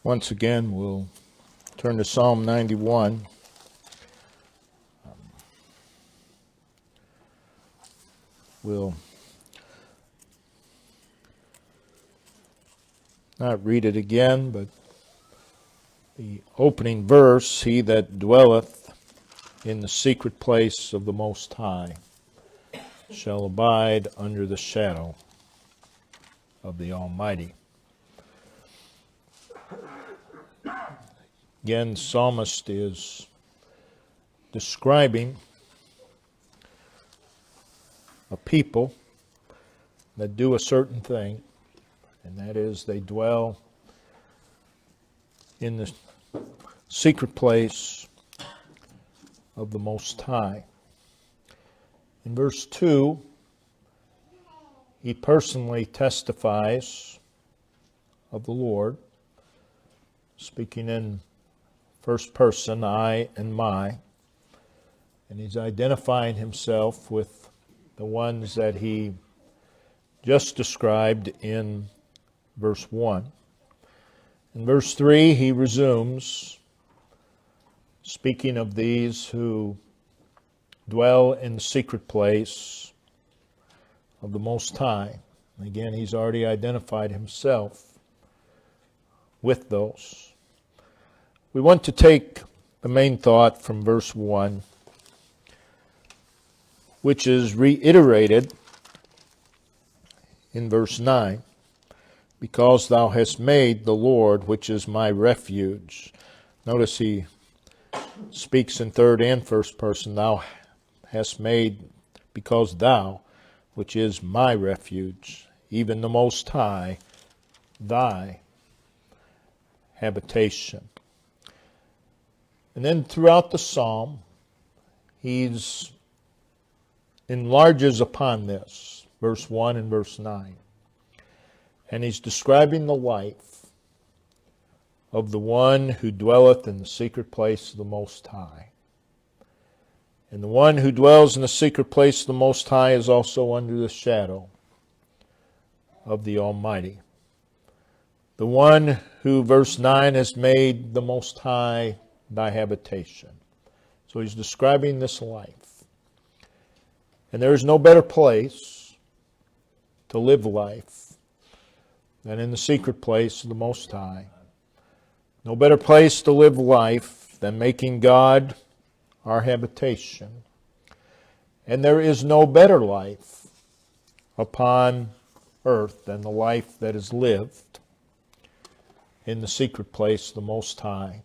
Once again, we'll turn to Psalm 91. We'll not read it again, but the opening verse, "He that dwelleth in the secret place of the Most High shall abide under the shadow of the Almighty." Again, the psalmist is describing a people that do a certain thing, and that is they dwell in the secret place of the Most High. In verse 2, he personally testifies of the Lord, speaking in first person, I and my, and he's identifying himself with the ones that he just described in verse 1. In verse 3, he resumes, speaking of these who dwell in the secret place of the Most High. And again, he's already identified himself with those. We want to take the main thought from verse 1, which is reiterated in verse 9. Because thou hast made the Lord, which is my refuge. Notice he speaks in third and first person. Thou hast made, because thou, which is my refuge, even the Most High, thy habitation. And then throughout the psalm, he enlarges upon this, verse 1 and verse 9. And he's describing the life of the one who dwelleth in the secret place of the Most High. And the one who dwells in the secret place of the Most High is also under the shadow of the Almighty. The one who, verse 9, has made the Most High thy habitation. So he's describing this life. And there is no better place to live life than in the secret place of the Most High. No better place to live life than making God our habitation. And there is no better life upon earth than the life that is lived in the secret place of the Most High,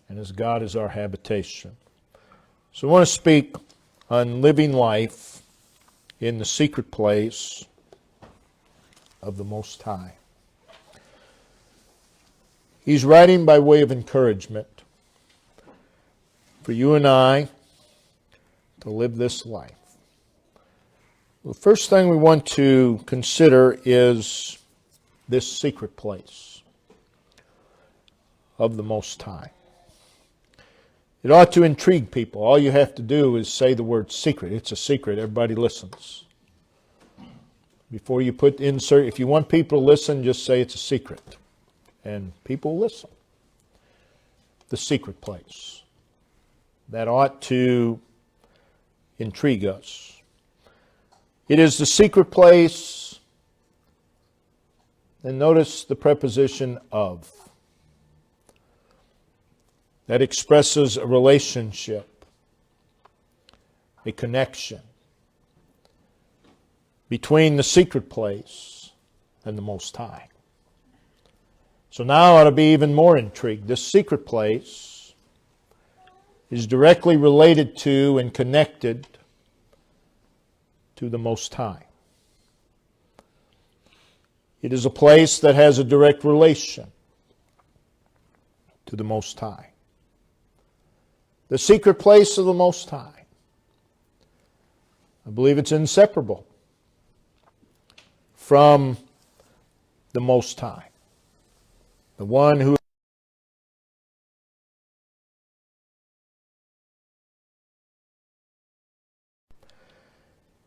and as God is our habitation. So I want to speak on living life in the secret place of the Most High. He's writing by way of encouragement for you and I to live this life. The first thing we want to consider is this secret place of the Most High. It ought to intrigue people. All you have to do is say the word secret. It's a secret. Everybody listens. Before you put insert, if you want people to listen, just say it's a secret. And people listen. The secret place. That ought to intrigue us. It is the secret place. And notice the preposition of. That expresses a relationship, a connection between the secret place and the Most High. So now I ought to be even more intrigued. This secret place is directly related to and connected to the Most High. It is a place that has a direct relation to the Most High. The secret place of the Most High. I believe it's inseparable from the Most High. The one who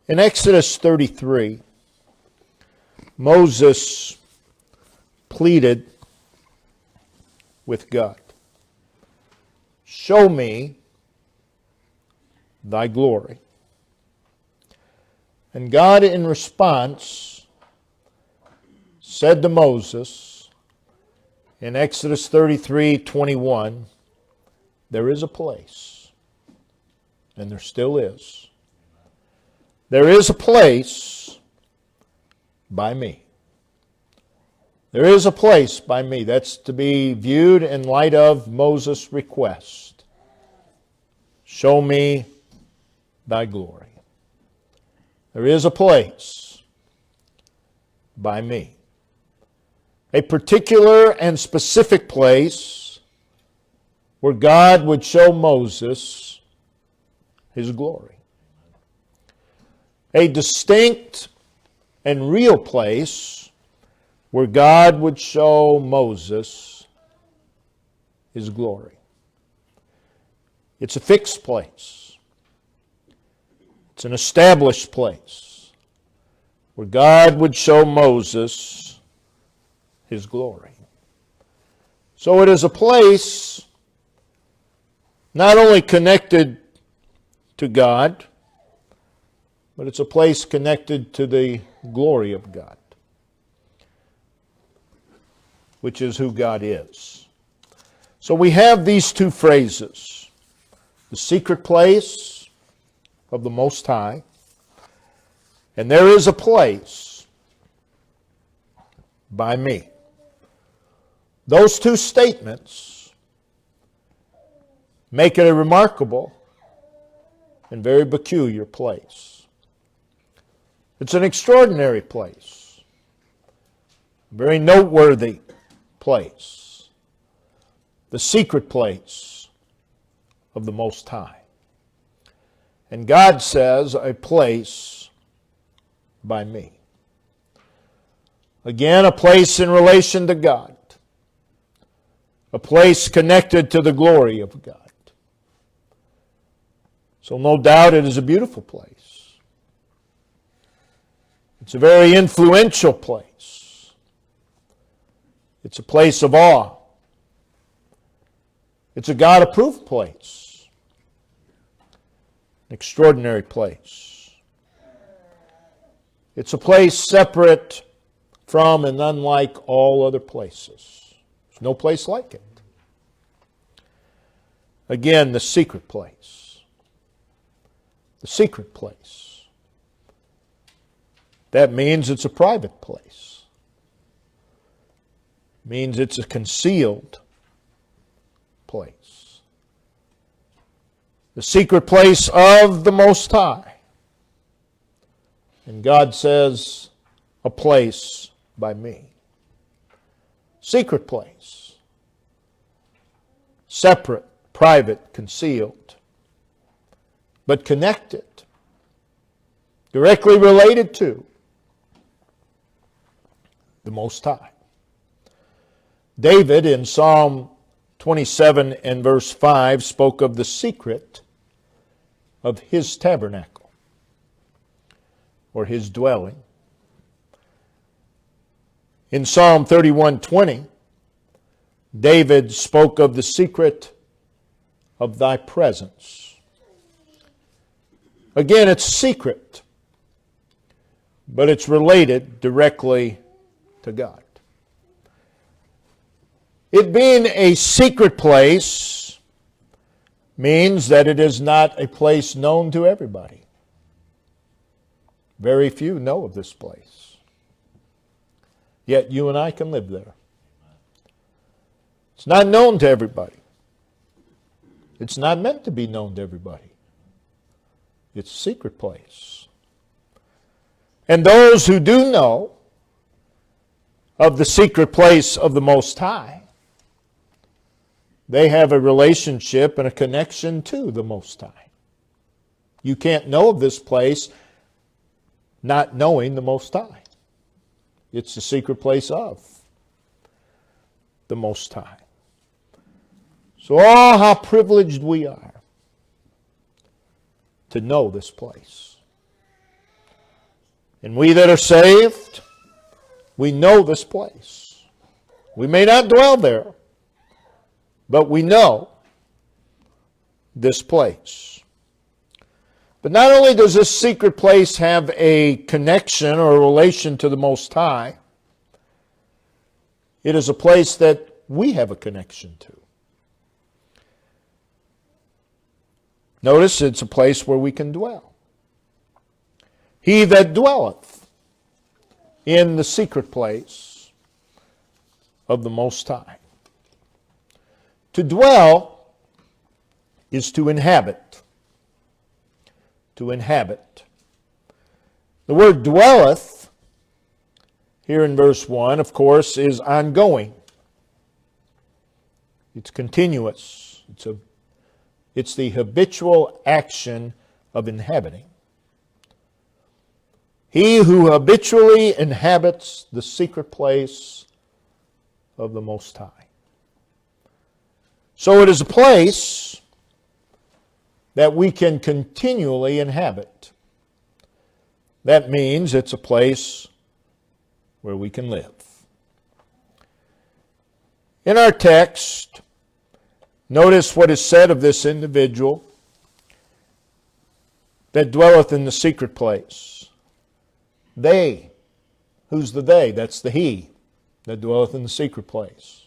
in Exodus 33, Moses pleaded with God. Show me thy glory. And God in response said to Moses in Exodus 33:21, there is a place, and there still is. There is a place by me. There is a place by me. That's to be viewed in light of Moses' request. Show me thy glory. There is a place by me. A particular and specific place where God would show Moses his glory. A distinct and real place where God would show Moses his glory. It's a fixed place. It's an established place where God would show Moses his glory. So it is a place not only connected to God, but it's a place connected to the glory of God, which is who God is. So we have these two phrases: the secret place of the Most High, and there is a place by me. Those two statements make it a remarkable and very peculiar place. It's an extraordinary place, a very noteworthy place, the secret place of the Most High. And God says, a place by me. Again, a place in relation to God, a place connected to the glory of God. So no doubt it is a beautiful place. It's a very influential place. It's a place of awe. It's a God-approved place. An extraordinary place. It's a place separate from and unlike all other places. There's no place like it. Again, the secret place. The secret place. That means it's a private place. It means it's a concealed place. The secret place of the Most High. And God says, a place by me. Secret place. Separate, private, concealed, but connected. Directly related to the Most High. David in Psalm 27 and verse 5 spoke of the secret of his tabernacle or his dwelling. In Psalm 31:20, David spoke of the secret of thy presence. Again, it's secret, but it's related directly to God. It being a secret place means that it is not a place known to everybody. Very few know of this place. Yet you and I can live there. It's not known to everybody. It's not meant to be known to everybody. It's a secret place. And those who do know of the secret place of the Most High, they have a relationship and a connection to the Most High. You can't know of this place not knowing the Most High. It's the secret place of the Most High. So, oh, how privileged we are to know this place. And we that are saved, we know this place. We may not dwell there, but we know this place. But not only does this secret place have a connection or a relation to the Most High, it is a place that we have a connection to. Notice it's a place where we can dwell. He that dwelleth in the secret place of the Most High. To dwell is to inhabit. To inhabit. The word dwelleth, here in verse 1, of course, is ongoing. It's continuous. It's the habitual action of inhabiting. He who habitually inhabits the secret place of the Most High. So it is a place that we can continually inhabit. That means it's a place where we can live. In our text, notice what is said of this individual that dwelleth in the secret place. They. Who's the they? That's the he that dwelleth in the secret place.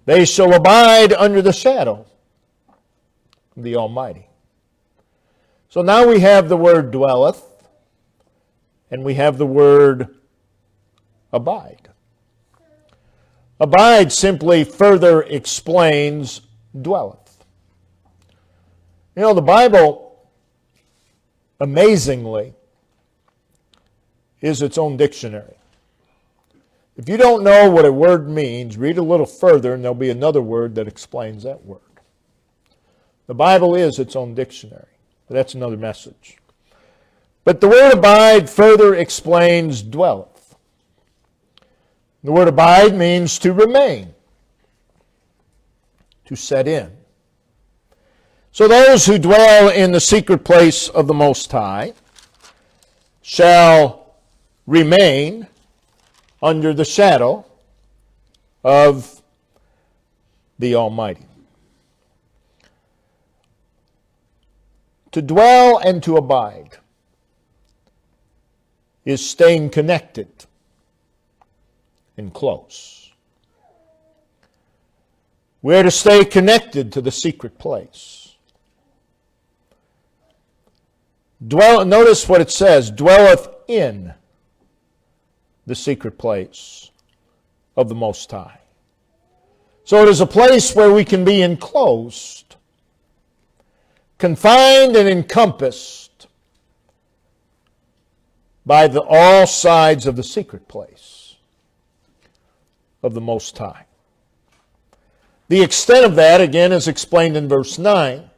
They shall abide under the shadow of the Almighty. So now we have the word dwelleth, and we have the word abide. Abide simply further explains dwelleth. You know, the Bible, amazingly, is its own dictionary. If you don't know what a word means, read a little further and there'll be another word that explains that word. The Bible is its own dictionary. But that's another message. But the word abide further explains dwelleth. The word abide means to remain, to set in. So those who dwell in the secret place of the Most High shall remain under the shadow of the Almighty. To dwell and to abide is staying connected and close. We're to stay connected to the secret place. Notice what it says, dwelleth in the secret place of the Most High. So it is a place where we can be enclosed, confined and encompassed by all sides of the secret place of the Most High. The extent of that, again, is explained in verse 9.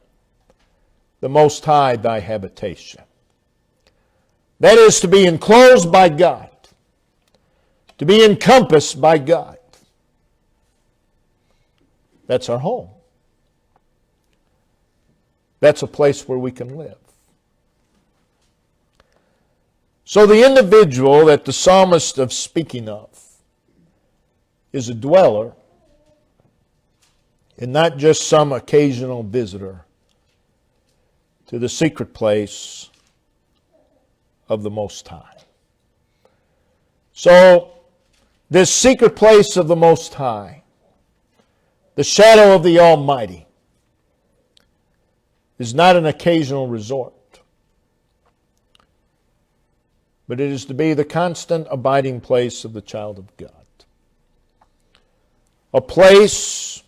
The Most High thy habitation. That is to be enclosed by God, to be encompassed by God. That's our home. That's a place where we can live. So the individual that the psalmist is speaking of is a dweller and not just some occasional visitor to the secret place of the Most High. So this secret place of the Most High, the shadow of the Almighty, is not an occasional resort, but it is to be the constant abiding place of the child of God. A place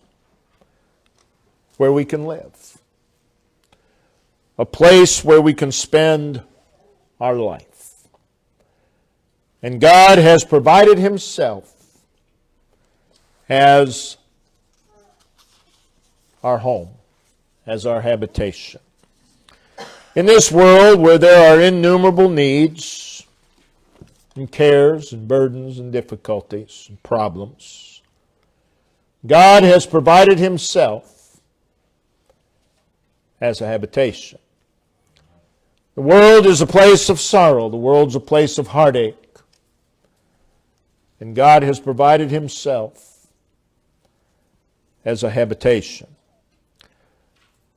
where we can live. A place where we can spend our life. And God has provided Himself as our home, as our habitation. In this world where there are innumerable needs and cares and burdens and difficulties and problems, God has provided Himself as a habitation. The world is a place of sorrow. The world's a place of heartache. And God has provided Himself as a habitation.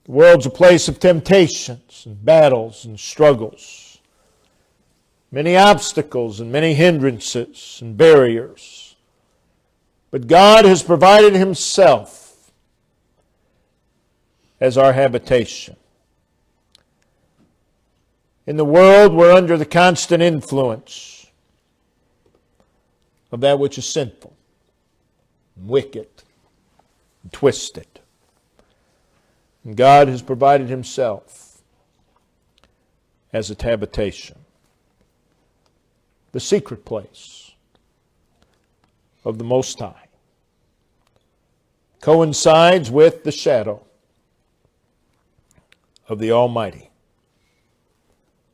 The world's a place of temptations and battles and struggles, many obstacles and many hindrances and barriers. But God has provided Himself as our habitation. In the world, we're under the constant influence of that which is sinful, wicked, and twisted. And God has provided Himself as a habitation, the secret place of the Most High. Coincides with the shadow of the Almighty.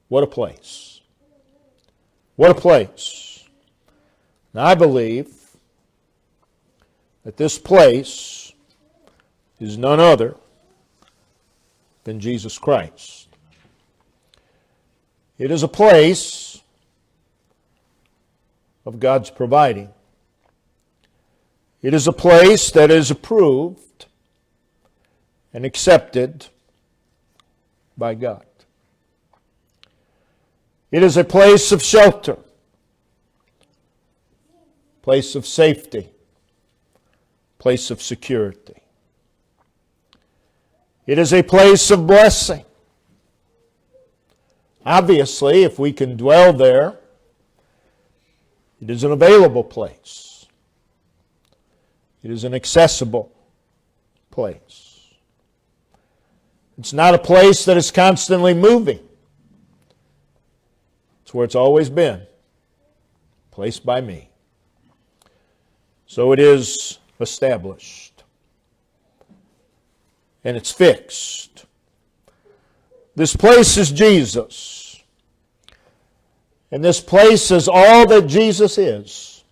What a place. What a place. Now, I believe that this place is none other than Jesus Christ. It is a place of God's providing. It is a place that is approved and accepted by God. It is a place of shelter, place of safety, place of security. It is a place of blessing. Obviously, if we can dwell there, it is an available place. It is an accessible place. It's not a place that is constantly moving. It's where it's always been, placed by me. So it is established. And it's fixed. This place is Jesus. And this place is all that Jesus is.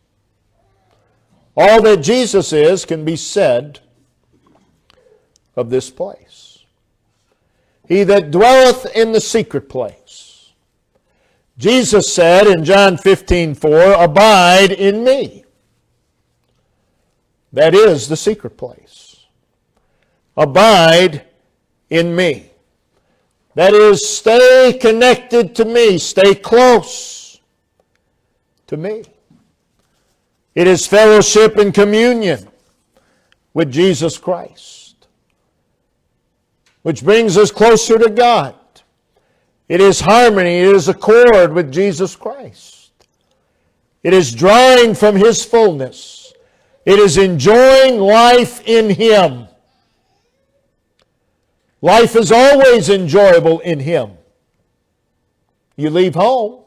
All that Jesus is can be said of this place. He that dwelleth in the secret place. Jesus said in John 15:4, abide in me. That is the secret place. Abide in me. That is, stay connected to me. Stay close to me. It is fellowship and communion with Jesus Christ, which brings us closer to God. It is harmony, it is accord with Jesus Christ. It is drawing from His fullness. It is enjoying life in Him. Life is always enjoyable in Him. You leave home,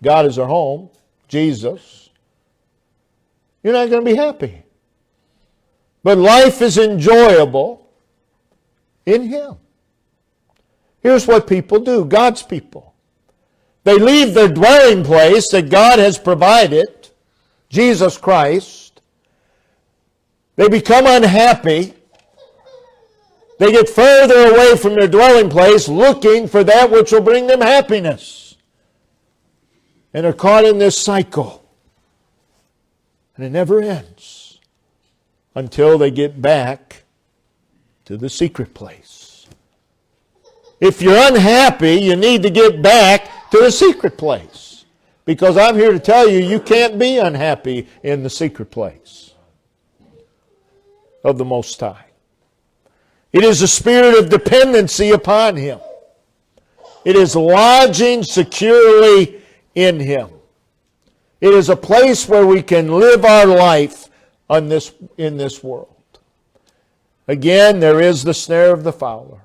God is our home, Jesus, you're not going to be happy. But life is enjoyable in Him. Here's what people do, God's people. They leave their dwelling place that God has provided, Jesus Christ. They become unhappy. They get further away from their dwelling place looking for that which will bring them happiness. And are caught in this cycle. And it never ends until they get back to the secret place. If you're unhappy, you need to get back to the secret place. Because I'm here to tell you, you can't be unhappy in the secret place of the Most High. It is a spirit of dependency upon Him. It is lodging securely in Him. It is a place where we can live our life in this world. Again, there is the snare of the fowler.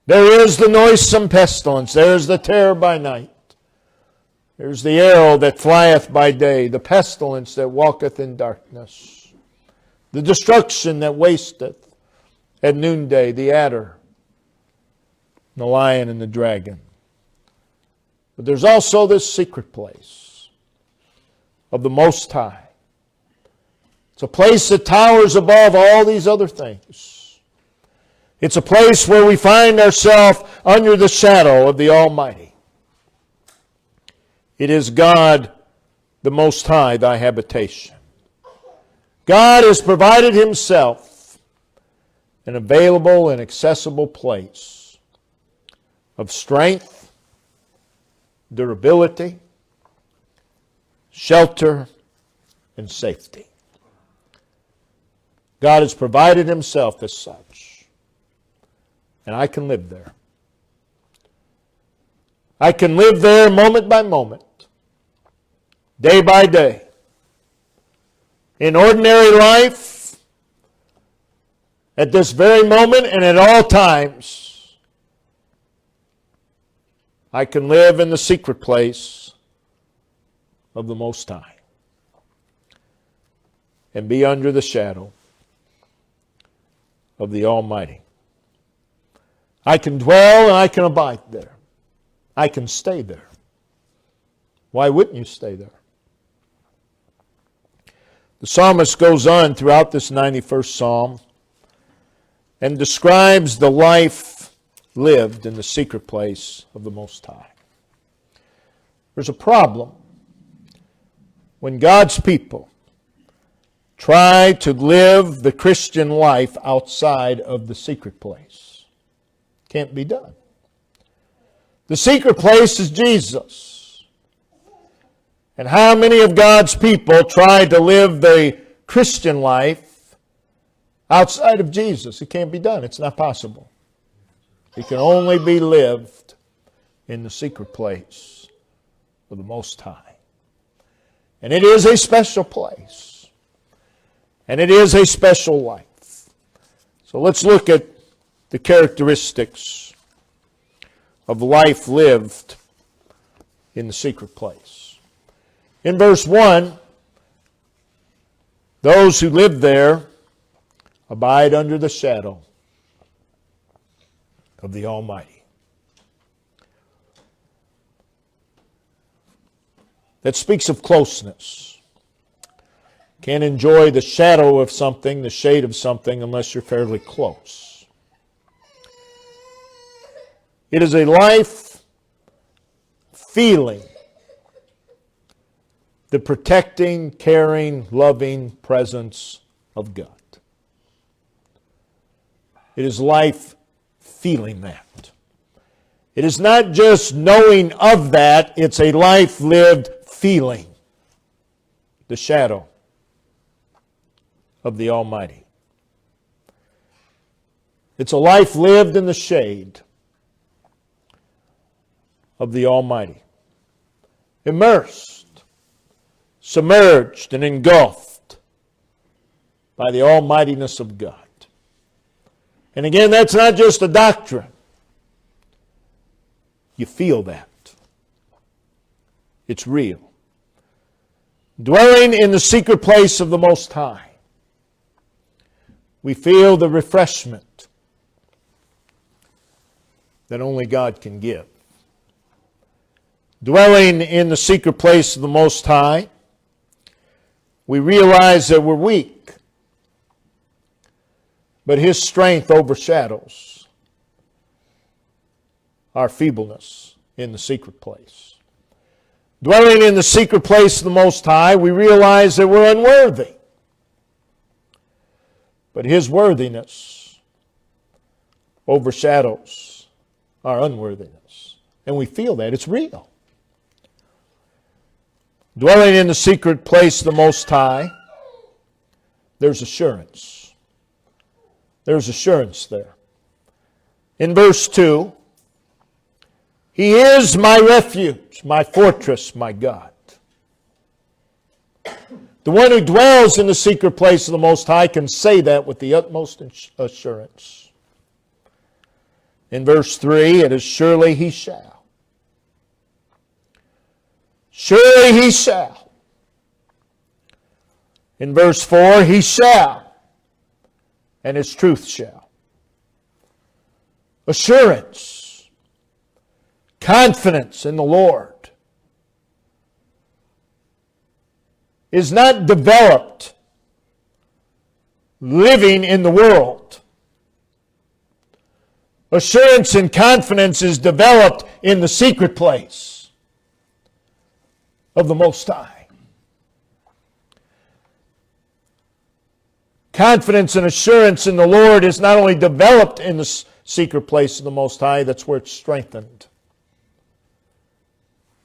There is the noisome pestilence. There is the terror by night. There's the arrow that flieth by day, the pestilence that walketh in darkness, the destruction that wasteth at noonday, the adder, the lion and the dragon. But there's also this secret place of the Most High. It's a place that towers above all these other things. It's a place where we find ourselves under the shadow of the Almighty. It is God, the Most High, thy habitation. God has provided Himself an available and accessible place of strength, durability, shelter, and safety. God has provided Himself as such. And I can live there. I can live there moment by moment, day by day. In ordinary life, at this very moment and at all times, I can live in the secret place of the Most High and be under the shadow of the Almighty. I can dwell and I can abide there. I can stay there. Why wouldn't you stay there? The psalmist goes on throughout this 91st Psalm and describes the life lived in the secret place of the Most High. There's a problem when God's people try to live the Christian life outside of the secret place. Can't be done. The secret place is Jesus. And how many of God's people try to live the Christian life outside of Jesus? It can't be done. It's not possible. It can only be lived in the secret place of the Most High. And it is a special place. And it is a special life. So let's look at the characteristics of life lived in the secret place. In verse 1, those who live there abide under the shadow of the Almighty. That speaks of closeness. Can't enjoy the shadow of something, the shade of something, unless you're fairly close. It is a life feeling the protecting, caring, loving presence of God. It is life feeling that. It is not just knowing of that, it's a life lived feeling the shadow of the Almighty. It's a life lived in the shade of the Almighty. Immersed, submerged, and engulfed by the almightiness of God. And again, that's not just a doctrine. You feel that. It's real. Dwelling in the secret place of the Most High, we feel the refreshment that only God can give. Dwelling in the secret place of the Most High, we realize that we're weak, but His strength overshadows our feebleness in the secret place. Dwelling in the secret place of the Most High, we realize that we're unworthy, but His worthiness overshadows our unworthiness. And we feel that. It's real. Dwelling in the secret place of the Most High, there's assurance. There's assurance there. In verse 2, He is my refuge, my fortress, my God. The one who dwells in the secret place of the Most High can say that with the utmost assurance. In verse 3, it is surely He shall. Surely He shall. In verse 4, He shall, and His truth shall. Assurance, confidence in the Lord is not developed living in the world. Assurance and confidence is developed in the secret place of the Most High. Confidence and assurance in the Lord is not only developed in the secret place of the Most High, that's where it's strengthened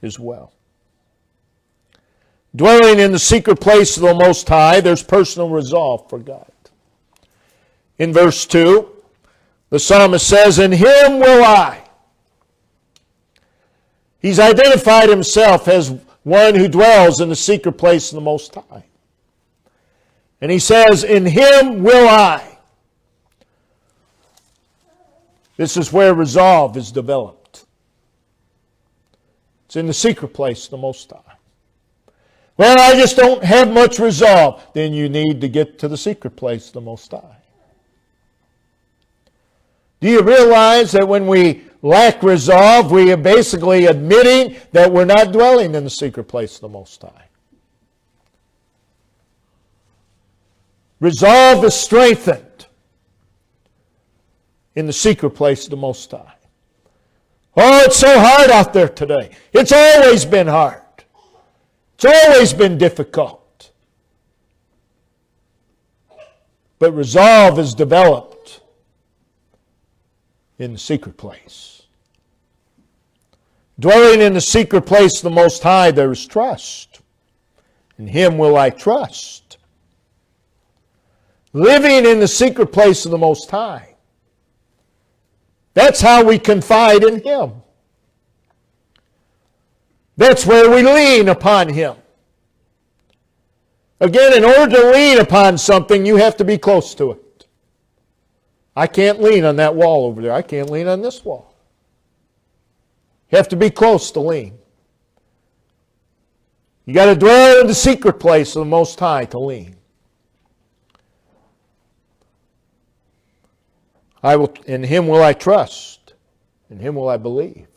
as well. Dwelling in the secret place of the Most High, there's personal resolve for God. In verse 2, the psalmist says, "In Him will I." He's identified himself as one who dwells in the secret place of the Most High. And he says, "In Him will I." This is where resolve is developed. It's in the secret place of the Most High. Well, I just don't have much resolve. Then you need to get to the secret place of the Most High. Do you realize that when we lack resolve, we are basically admitting that we're not dwelling in the secret place of the Most High? Resolve is strengthened in the secret place of the Most High. Oh, it's so hard out there today. It's always been hard. It's always been difficult. But resolve is developed in the secret place. Dwelling in the secret place of the Most High, there is trust. In Him will I trust. Living in the secret place of the Most High. That's how we confide in Him. That's where we lean upon Him. Again, in order to lean upon something, you have to be close to it. I can't lean on that wall over there. I can't lean on this wall. You have to be close to lean. You got to dwell in the secret place of the Most High to lean. In Him will I trust. In Him will I believe.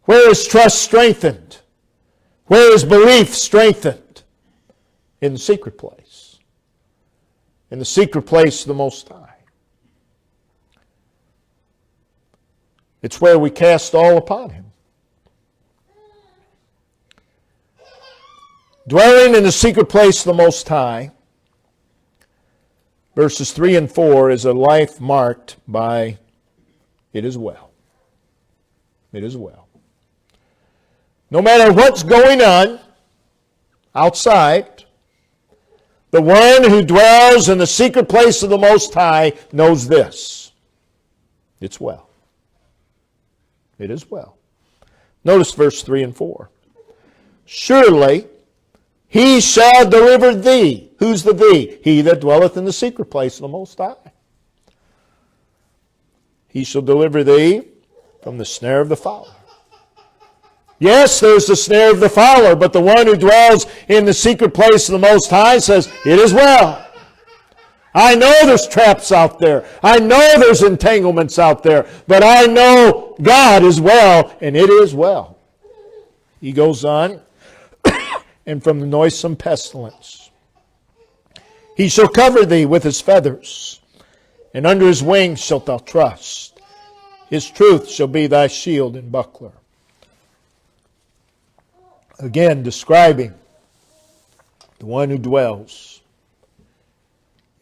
Where is trust strengthened? Where is belief strengthened? In the secret place. In the secret place of the Most High. It's where we cast all upon Him. Dwelling in the secret place of the Most High, verses 3 and 4, is a life marked by, it is well. It is well. No matter what's going on outside, the one who dwells in the secret place of the Most High knows this. It's well. It is well. Notice verse 3 and 4. Surely He shall deliver thee. Who's the thee? He that dwelleth in the secret place of the Most High. He shall deliver thee from the snare of the fowler. Yes, there's the snare of the fowler, but the one who dwells in the secret place of the Most High says, it is well. I know there's traps out there. I know there's entanglements out there, but I know God is well, and it is well. He goes on, and from the noisome pestilence. He shall cover thee with His feathers, and under His wings shalt thou trust. His truth shall be thy shield and buckler. Again, describing the one who dwells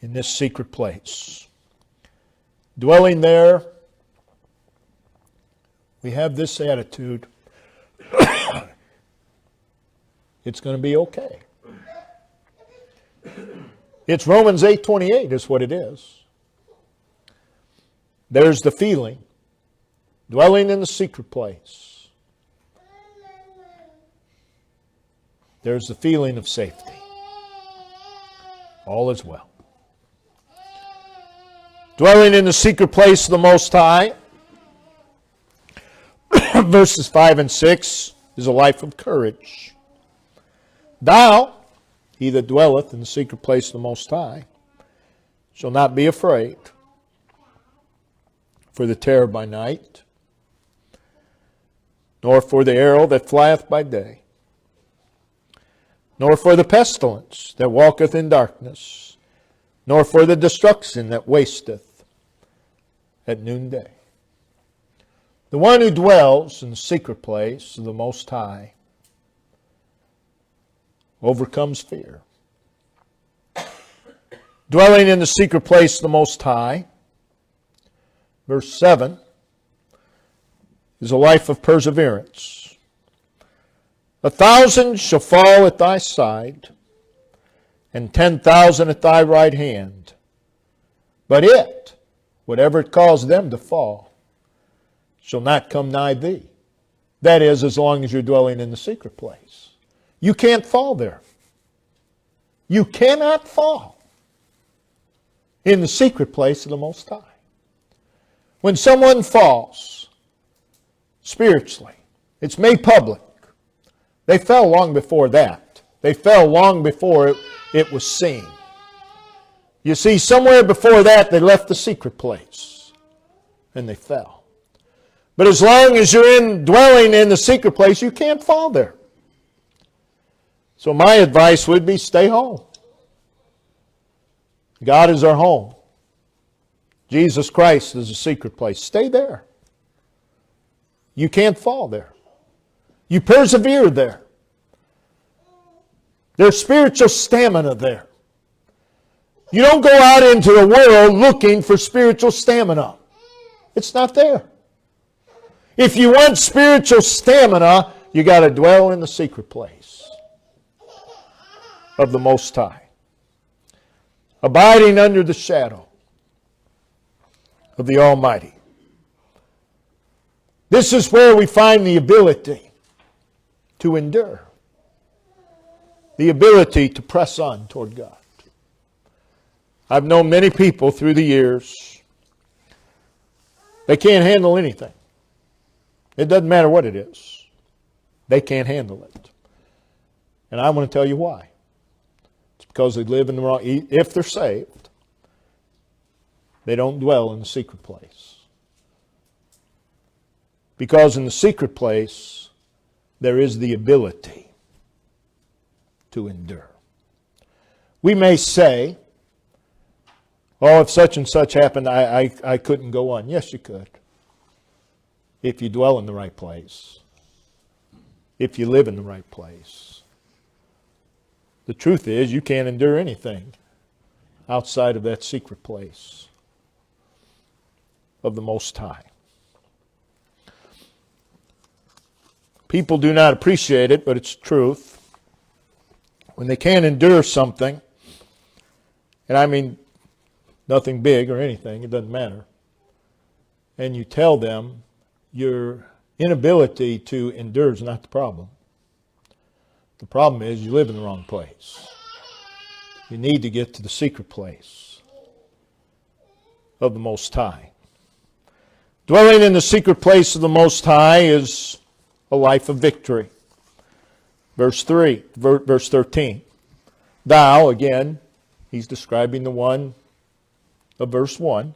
in this secret place. Dwelling there, we have this attitude. It's going to be okay. It's Romans 8:28 is what it is. There's the feeling. Dwelling in the secret place. There's the feeling of safety. All is well. Dwelling in the secret place of the Most High, verses 5 and 6, is a life of courage. Thou, he that dwelleth in the secret place of the Most High, shall not be afraid for the terror by night, nor for the arrow that flieth by day, nor for the pestilence that walketh in darkness, nor for the destruction that wasteth at noonday. The one who dwells in the secret place of the Most High overcomes fear. Dwelling in the secret place of the Most High, verse 7, is a life of perseverance. 1,000 shall fall at thy side, and 10,000 at thy right hand. But it, whatever it caused them to fall, shall not come nigh thee. That is, as long as you're dwelling in the secret place. You can't fall there. You cannot fall in the secret place of the Most High. When someone falls spiritually, it's made public. They fell long before that. They fell long before it was seen. You see, somewhere before that, they left the secret place and they fell. But as long as you're dwelling in the secret place, you can't fall there. So my advice would be stay home. God is our home. Jesus Christ is a secret place. Stay there. You can't fall there. You persevere there. There's spiritual stamina there. You don't go out into the world looking for spiritual stamina. It's not there. If you want spiritual stamina, you got to dwell in the secret place of the Most High, abiding under the shadow of the Almighty. This is where we find the ability to endure, the ability to press on toward God. I've known many people through the years, they can't handle anything. It doesn't matter what it is. They can't handle it. And I want to tell you why. It's because they live in the wrong, if they're saved, they don't dwell in the secret place. Because in the secret place, there is the ability to endure. We may say, oh, if such and such happened, I couldn't go on. Yes, you could. If you dwell in the right place. If you live in the right place. The truth is, you can't endure anything outside of that secret place of the Most High. People do not appreciate it, but it's truth. When they can't endure something, and I mean nothing big or anything, it doesn't matter, and you tell them your inability to endure is not the problem. The problem is you live in the wrong place. You need to get to the secret place of the Most High. Dwelling in the secret place of the Most High is a life of victory. Verse 13. Thou, again, he's describing the one of verse 1.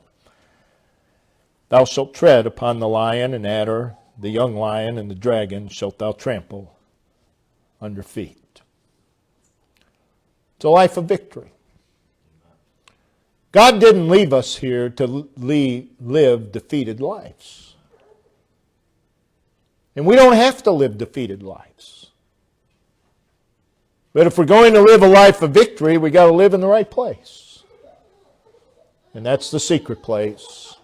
Thou shalt tread upon the lion and adder, the young lion and the dragon shalt thou trample under feet. It's a life of victory. God didn't leave us here to live defeated lives. And we don't have to live defeated lives. But if we're going to live a life of victory, we got to live in the right place. And that's the secret place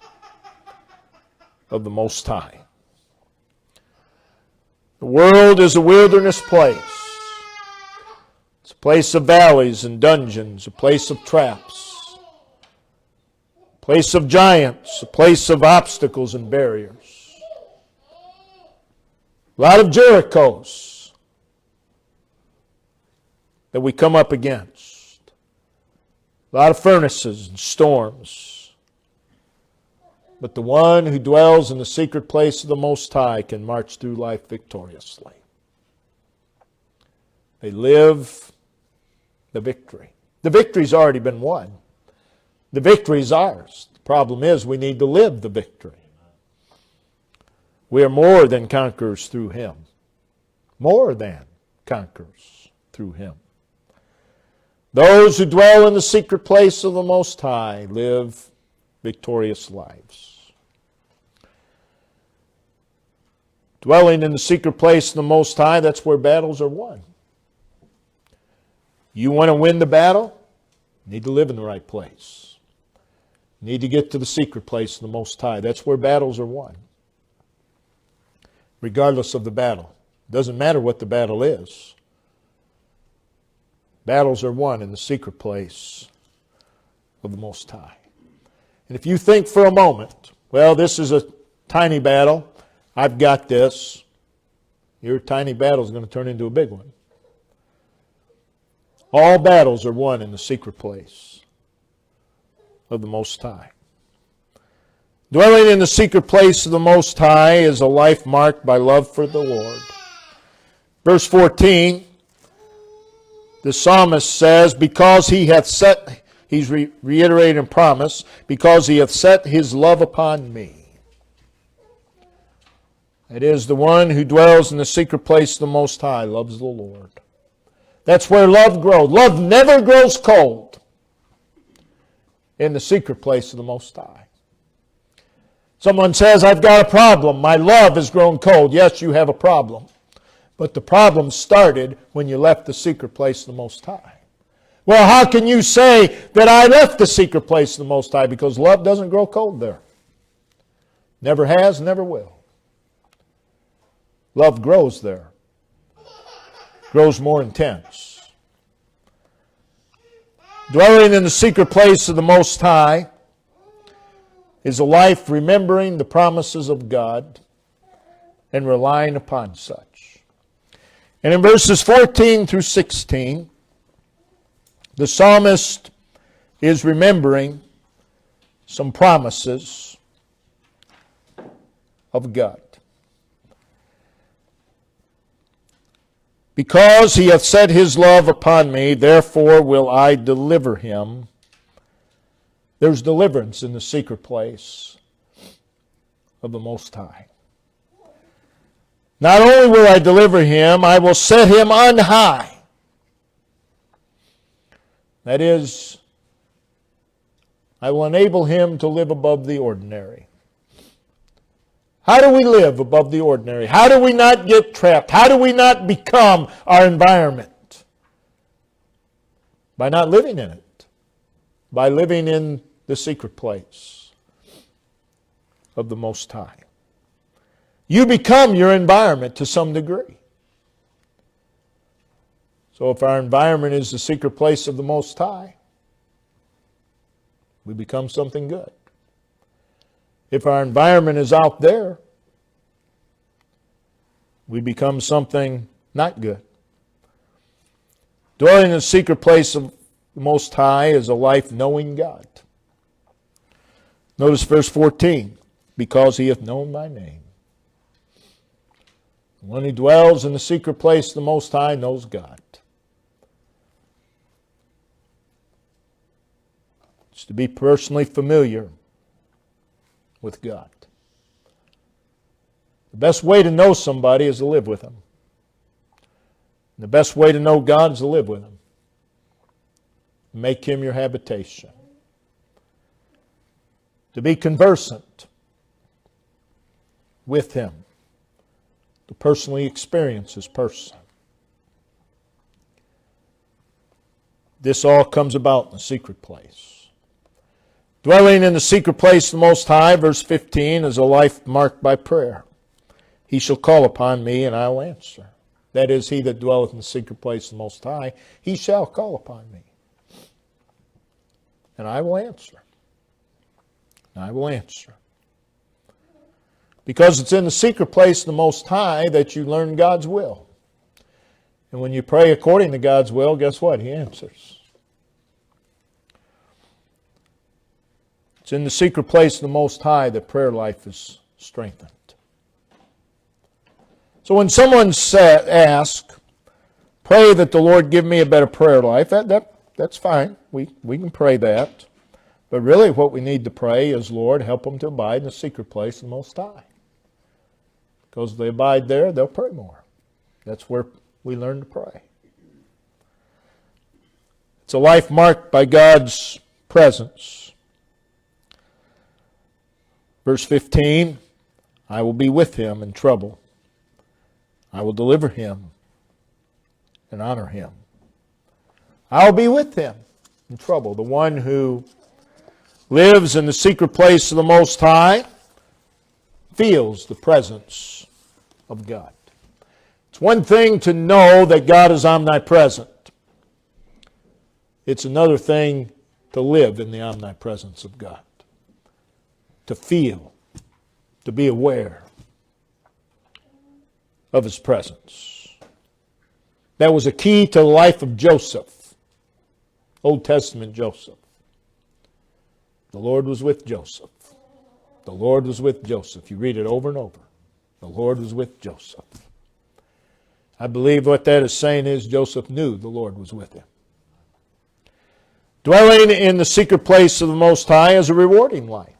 of the Most High. The world is a wilderness place. It's a place of valleys and dungeons, a place of traps, a place of giants, a place of obstacles and barriers. A lot of Jerichos that we come up against. A lot of furnaces and storms. But the one who dwells in the secret place of the Most High can march through life victoriously. They live the victory. The victory's already been won. The victory is ours. The problem is we need to live the victory. We are more than conquerors through Him. More than conquerors through Him. Those who dwell in the secret place of the Most High live victorious lives. Dwelling in the secret place of the Most High, that's where battles are won. You want to win the battle? You need to live in the right place. You need to get to the secret place of the Most High. That's where battles are won. Regardless of the battle. It doesn't matter what the battle is. Battles are won in the secret place of the Most High. And if you think for a moment, well, this is a tiny battle, I've got this, your tiny battle is going to turn into a big one. All battles are won in the secret place of the Most High. Dwelling in the secret place of the Most High is a life marked by love for the Lord. Verse 14, the psalmist says, because he hath set, he's reiterating promise, because he hath set his love upon me. It is the one who dwells in the secret place of the Most High loves the Lord. That's where love grows. Love never grows cold in the secret place of the Most High. Someone says, I've got a problem. My love has grown cold. Yes, you have a problem. But the problem started when you left the secret place of the Most High. Well, how can you say that I left the secret place of the Most High? Because love doesn't grow cold there. Never has, never will. Love grows there. Grows more intense. Dwelling in the secret place of the Most High is a life remembering the promises of God and relying upon such. And in verses 14 through 16, the psalmist is remembering some promises of God. Because he hath set his love upon me, therefore will I deliver him. There's deliverance in the secret place of the Most High. Not only will I deliver him, I will set him on high. That is, I will enable him to live above the ordinary. How do we live above the ordinary? How do we not get trapped? How do we not become our environment? By not living in it. By living in the secret place of the Most High. You become your environment to some degree. So if our environment is the secret place of the Most High, we become something good. If our environment is out there, we become something not good. Dwelling in the secret place of the Most High is a life knowing God. Notice verse 14, because he hath known my name. The one who dwells in the secret place of the Most High knows God. It's to be personally familiar with God. The best way to know somebody is to live with them. The best way to know God is to live with him. Make him your habitation. To be conversant with him. To personally experience his person. This all comes about in the secret place. Dwelling in the secret place of the Most High, verse 15, is a life marked by prayer. He shall call upon me, and I will answer. That is, he that dwelleth in the secret place of the Most High, he shall call upon me. And I will answer. And I will answer. Because it's in the secret place of the Most High that you learn God's will. And when you pray according to God's will, guess what? He answers. It's in the secret place of the Most High that prayer life is strengthened. So when someone asks, pray that the Lord give me a better prayer life, that's fine. We can pray that. But really what we need to pray is, Lord, help them to abide in the secret place of the Most High. Because if they abide there, they'll pray more. That's where we learn to pray. It's a life marked by God's presence. Verse 15, I will be with him in trouble. I will deliver him and honor him. I will be with him. in trouble. The one who lives in the secret place of the Most High feels the presence of God. It's one thing to know that God is omnipresent. It's another thing to live in the omnipresence of God. To feel, to be aware of His presence. That was a key to the life of Joseph, Old Testament Joseph. The Lord was with Joseph. The Lord was with Joseph. You read it over and over. The Lord was with Joseph. I believe what that is saying is Joseph knew the Lord was with him. Dwelling in the secret place of the Most High is a rewarding life.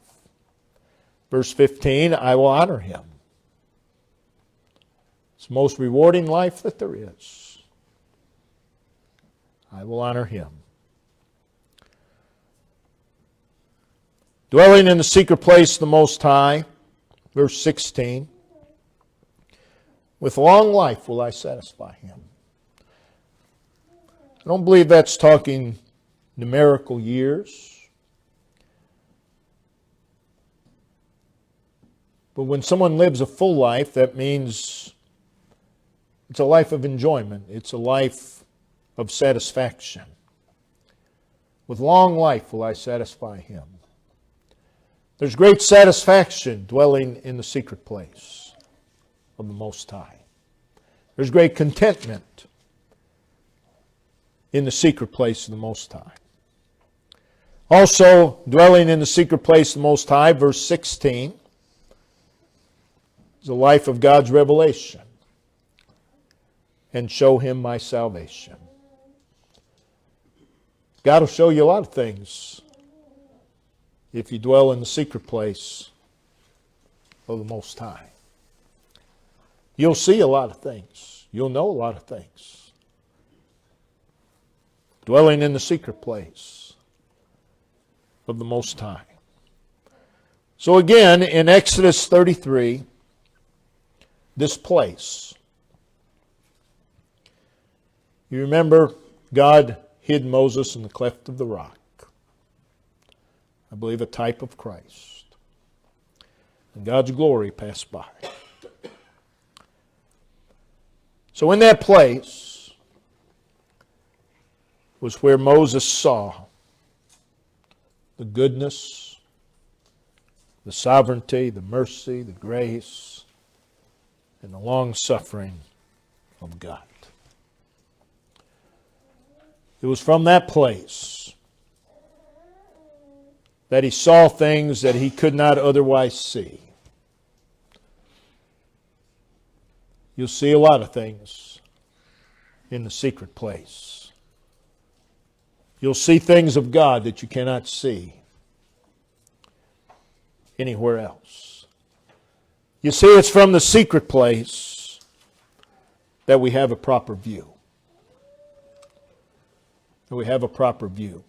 Verse 15, I will honor him. It's the most rewarding life that there is. I will honor him. Dwelling in the secret place of the Most High, verse 16, with long life will I satisfy him. I don't believe that's talking numerical years. But when someone lives a full life, that means it's a life of enjoyment. It's a life of satisfaction. With long life will I satisfy him. There's great satisfaction dwelling in the secret place of the Most High. There's great contentment in the secret place of the Most High. Also, dwelling in the secret place of the Most High, verse 16, is a life of God's revelation. And show him my salvation. God will show you a lot of things if you dwell in the secret place of the Most High. You'll see a lot of things. You'll know a lot of things. Dwelling in the secret place of the Most High. So again, in Exodus 33, this place. You remember God hid Moses in the cleft of the rock. I believe a type of Christ. And God's glory passed by. So in that place was where Moses saw the goodness, the sovereignty, the mercy, the grace, and the long-suffering of God. It was from that place that he saw things that he could not otherwise see. You'll see a lot of things in the secret place. You'll see things of God that you cannot see anywhere else. You see, it's from the secret place that we have a proper view. We have a proper view.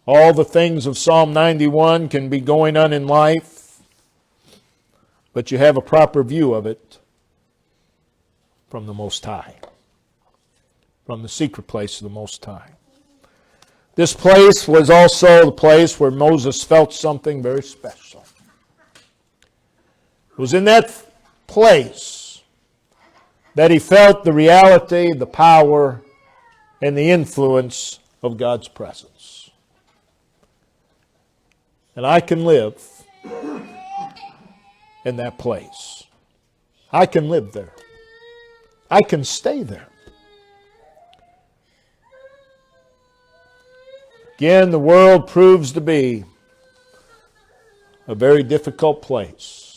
All the things of Psalm 91 can be going on in life, but you have a proper view of it from the Most High, from the secret place of the Most High. This place was also the place where Moses felt something very special. It was in that place that he felt the reality, the power, and the influence of God's presence. And I can live in that place. I can live there. I can stay there. Again, the world proves to be a very difficult place.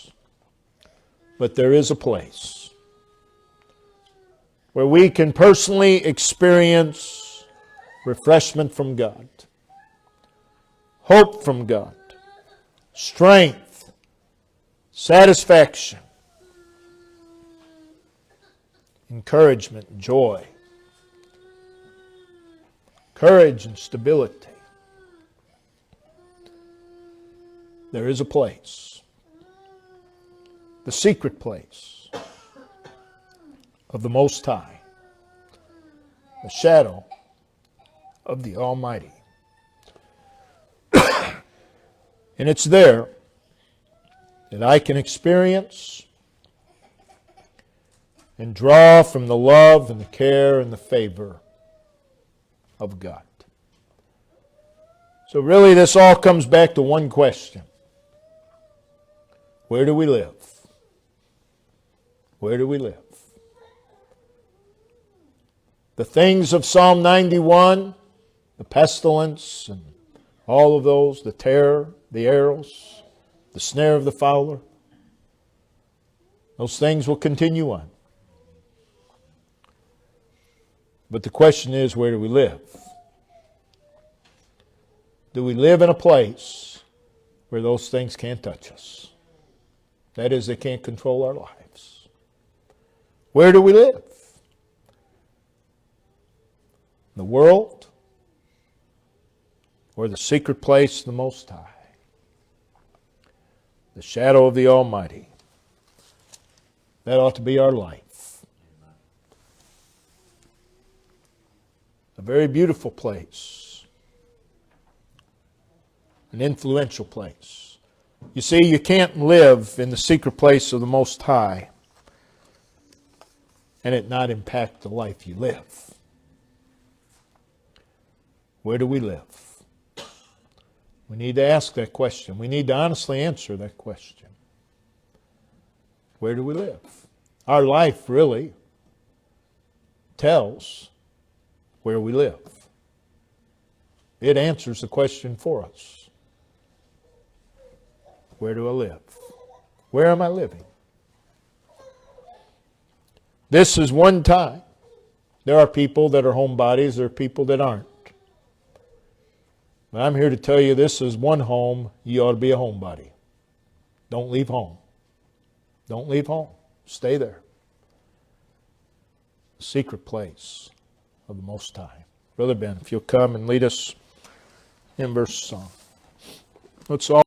But there is a place where we can personally experience refreshment from God, hope from God, strength, satisfaction, encouragement, joy, courage, and stability. There is a place, the secret place of the Most High, the shadow of the Almighty. And it's there that I can experience and draw from the love and the care and the favor of God. So really this all comes back to one question. Where do we live? Where do we live? The things of Psalm 91, the pestilence and all of those, the terror, the arrows, the snare of the fowler, those things will continue on. But the question is, where do we live? Do we live in a place where those things can't touch us? That is, they can't control our lives. Where do we live? The world or the secret place of the Most High? The shadow of the Almighty. That ought to be our life. A very beautiful place. An influential place. You see, you can't live in the secret place of the Most High and it not impact the life you live. Where do we live? We need to ask that question. We need to honestly answer that question. Where do we live? Our life really tells where we live. It answers the question for us. Where do I live? Where am I living? This is one time. There are people that are homebodies. There are people that aren't. But I'm here to tell you this is one home. You ought to be a homebody. Don't leave home. Don't leave home. Stay there. The secret place of the Most High. Brother Ben, if you'll come and lead us in verse song. Let's all